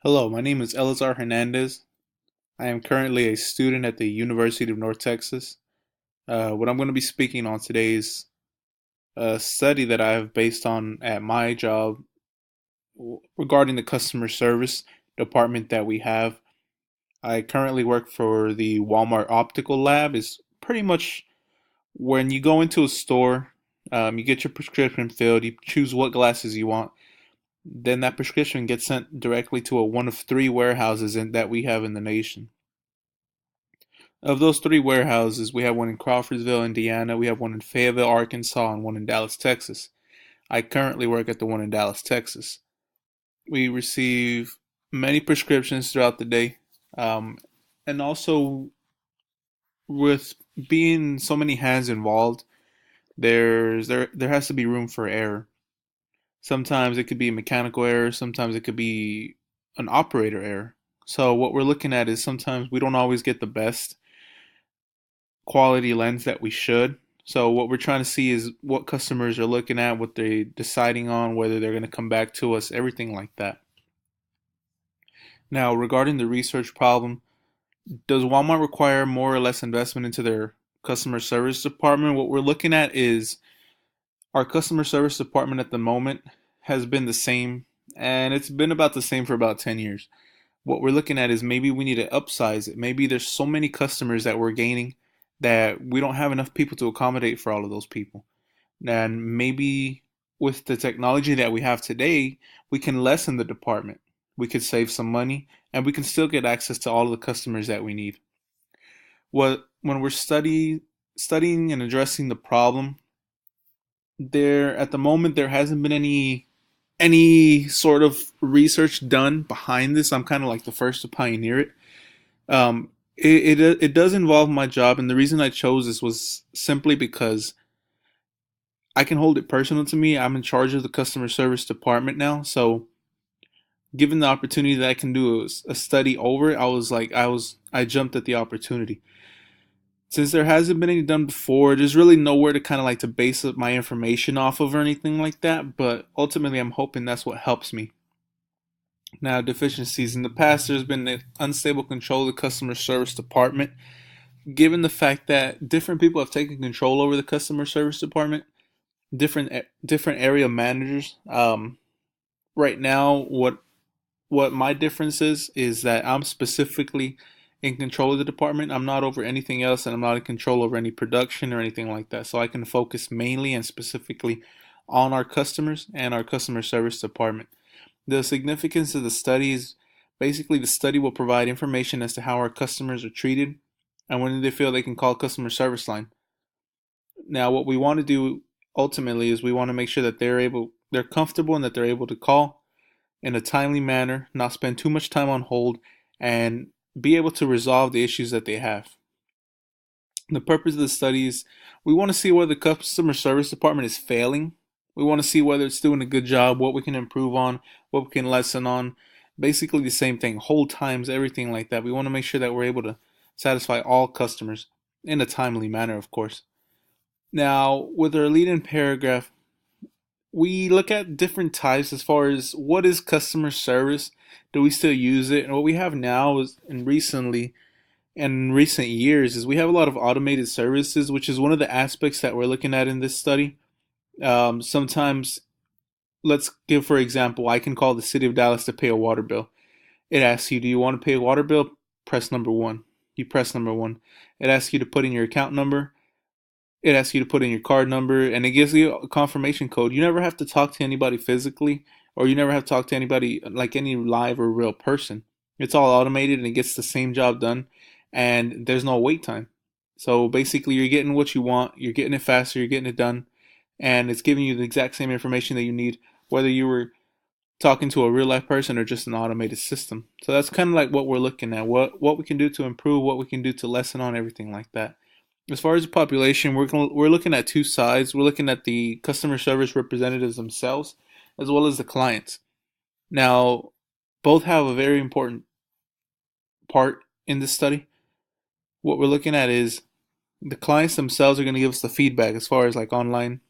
Hello, my name is Elazar Hernandez. I am currently a student at the University of North Texas. What I'm going to be speaking on today is a study that I have based on at my job regarding the customer service department that we have. I currently work for the Walmart Optical Lab. It's pretty much when you go into a store, you get your prescription filled, you choose what glasses you want, then that prescription gets sent directly to one of three warehouses that we have in the nation. Of those three warehouses, we have one in Crawfordsville, Indiana, we have one in Fayetteville, Arkansas, and one in Dallas, Texas. I currently work at the one in Dallas, Texas. We receive many prescriptions throughout the day, um, and also with being so many hands involved, there has to be room for error. Sometimes it could be a mechanical error, sometimes it could be an operator error. So what we're looking at is sometimes we don't always get the best quality lens that we should. So what we're trying to see is what customers are looking at, what they're deciding on, whether they're going to come back to us, everything like that. Now, regarding the research problem, does Walmart require more or less investment into their customer service department? What we're looking at is our customer service department at the moment has been the same, and it's been about the same for about 10 years. What we're looking at is maybe we need to upsize it. Maybe there's so many customers that we're gaining that we don't have enough people to accommodate for all of those people. And maybe with the technology that we have today, we can lessen the department. We could save some money and we can still get access to all of the customers that we need. When we're studying and addressing the problem, there at the moment there hasn't been any sort of research done behind this. I'm kind of like the first to pioneer it. It does involve my job, and the reason I chose this was simply because I can hold it personal to me. I'm in charge of the customer service department now, so given the opportunity that I can do a study over it, I jumped at the opportunity. Since there hasn't been any done before, there's really nowhere to kind of like to base up my information off of or anything like that. But ultimately, I'm hoping that's what helps me. Now, deficiencies in the past, there's been an unstable control of the customer service department. Given the fact that different people have taken control over the customer service department, different area managers. Right now, what my difference is that I'm specifically in control of the department. I'm not over anything else, and I'm not in control over any production or anything like that. So I can focus mainly and specifically on our customers and our customer service department. The significance of the study is basically the study will provide information as to how our customers are treated and when they feel they can call customer service line. Now, what we want to do ultimately is we want to make sure that they're comfortable and that they're able to call in a timely manner, not spend too much time on hold, and be able to resolve the issues that they have. The purpose of the study is we want to see where the customer service department is failing. We want to see whether it's doing a good job, what we can improve on, what we can lessen on. Basically, the same thing, hold times, everything like that. We want to make sure that we're able to satisfy all customers in a timely manner, of course. Now, with our lead in paragraph, we look at different types as far as what is customer service, do we still use it, and what we have now is and recently and in recent years is we have a lot of automated services, which is one of the aspects that we're looking at in this study. Sometimes, let's give for example, I can call the city of Dallas to pay a water bill. It asks you, do you want to pay a water bill? Press number one. You press number one. It asks you to put in your account number. It asks you to put in your card number, and it gives you a confirmation code. You never have to talk to anybody physically, or you never have to talk to anybody like any live or real person. It's all automated and it gets the same job done, and there's no wait time. So basically, you're getting what you want, you're getting it faster, you're getting it done, and it's giving you the exact same information that you need, whether you were talking to a real life person or just an automated system. So that's kind of like what we're looking at, what we can do to improve, what we can do to lessen on everything like that. As far as the population, we're looking at two sides. We're looking at the customer service representatives themselves, as well as the clients. Now, both have a very important part in this study. What we're looking at is the clients themselves are going to give us the feedback as far as like online.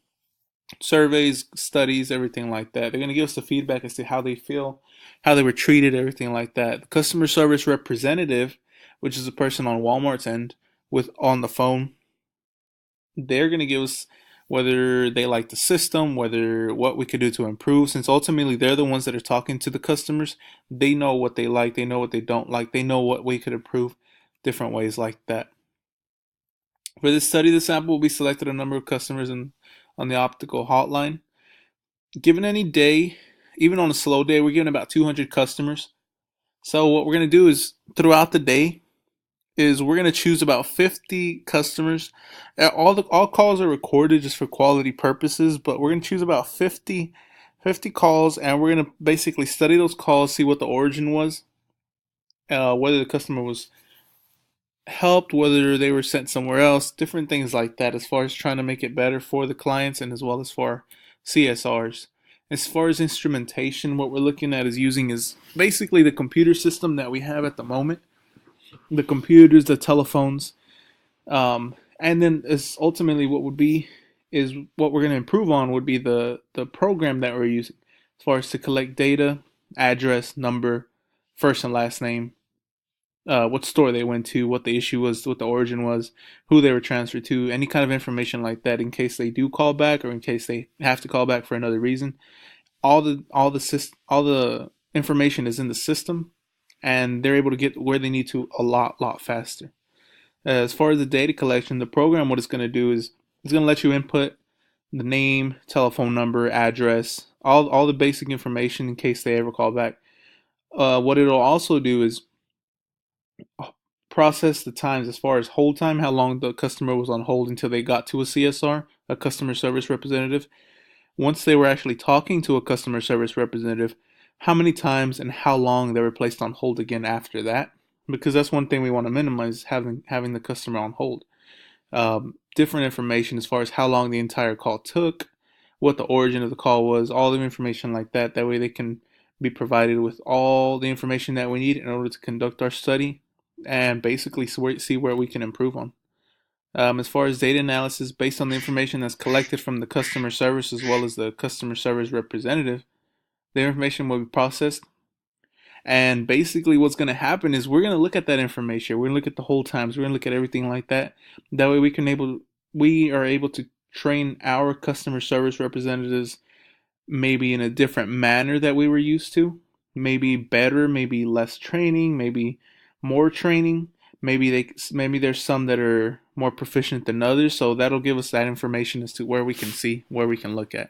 surveys, studies, everything like that. They're going to give us the feedback as to how they feel, how they were treated, everything like that. The customer service representative, which is a person on Walmart's end with on the phone, they're going to give us whether they like the system, whether what we could do to improve. Since ultimately they're the ones that are talking to the customers, they know what they like, they know what they don't like, they know what we could improve, different ways like that. For this study, the sample will be selected a number of customers on the optical hotline. Given any day, even on a slow day, we're given about 200 customers. So what we're going to do is throughout the day is we're going to choose about 50 customers. All calls are recorded just for quality purposes, but we're going to choose about 50 calls, and we're going to basically study those calls, see what the origin was, whether the customer was helped, whether they were sent somewhere else, different things like that, as far as trying to make it better for the clients and as well as for CSRs. As far as instrumentation, what we're looking at is using is basically the computer system that we have at the moment, the computers, the telephones, and then is ultimately what would be is what we're going to improve on would be the program that we're using as far as to collect data, address, number, first and last name, what store they went to, what the issue was, what the origin was, who they were transferred to, any kind of information like that in case they do call back or in case they have to call back for another reason. All the information is in the system, and they're able to get where they need to a lot faster. As far as the data collection, the program what it's going to do is it's going to let you input the name, telephone number, address, all the basic information in case they ever call back. What it'll also do is process the times as far as hold time, how long the customer was on hold until they got to a CSR, a customer service representative. Once they were actually talking to a customer service representative, how many times and how long they were placed on hold again after that. Because that's one thing we want to minimize, having the customer on hold. Different information as far as how long the entire call took, what the origin of the call was, all the information like that. That way they can be provided with all the information that we need in order to conduct our study and basically see where we can improve on. As far as data analysis, based on the information that's collected from the customer service as well as the customer service representative, the information will be processed. And basically, what's going to happen is we're going to look at that information. We're going to look at the hold times. We're going to look at everything like that. That way, we are able to train our customer service representatives maybe in a different manner that we were used to. Maybe better, maybe less training, maybe more training. Maybe there's some that are more proficient than others. So that'll give us that information as to where we can see, where we can look at.